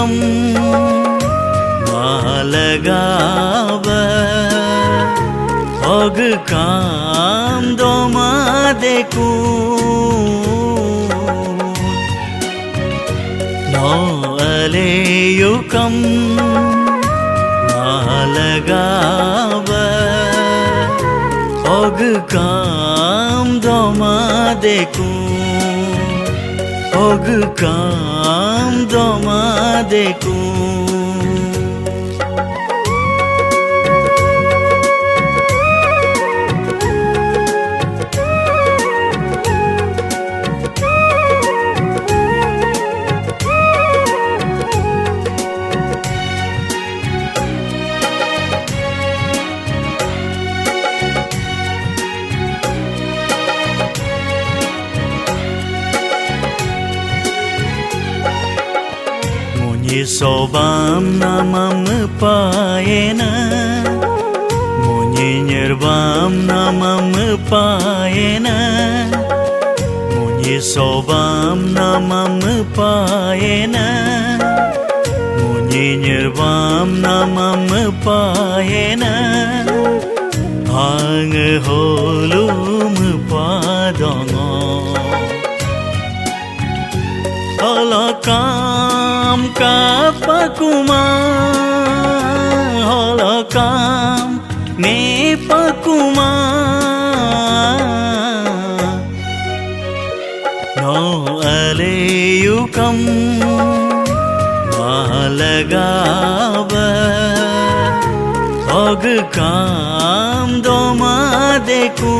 यूकम Malgaon og kam doma deku no ale यूकम Malgaon og kam doma deku og kam doma deku Sobam namam payena Munyi nyerbam namam payena Munyi sobam namam payena Munyi nyerbam namam payena Hang holum padongo Holokam kapakuma Holokam me pakuma No ale यूकम Malgaon og kam doma deku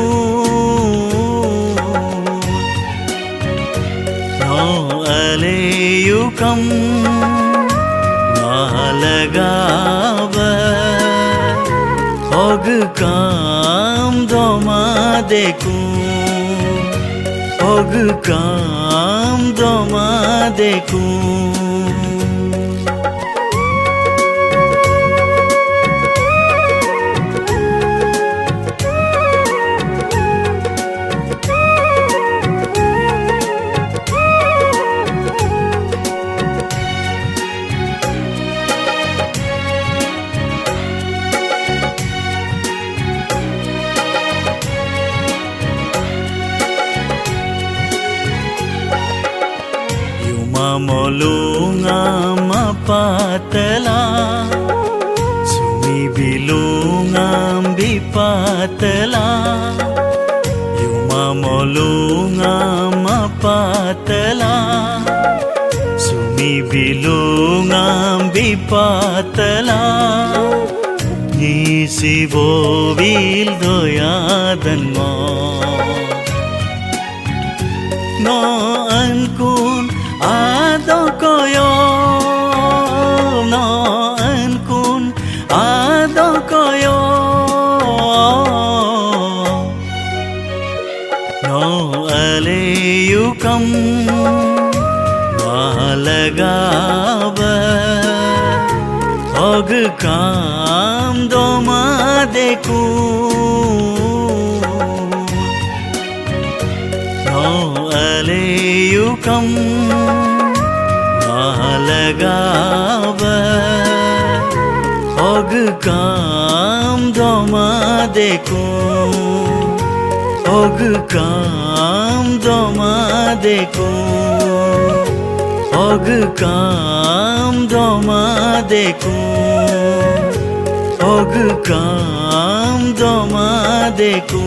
ale यूकम Malgaon og kam doma deku og kam doma deku Molunga mapatala Sumi bilunga bipatala Yuma molunga mapatala Sumi bilunga bipatala Nisi bovil doyadan mo No ankun adokoyo no ankun adokoyo no ale यूकम Malgaon og kam doma deku no ale यूकम Malgaon og kam doma deku og kam doma deku og kam doma deku og kam doma deku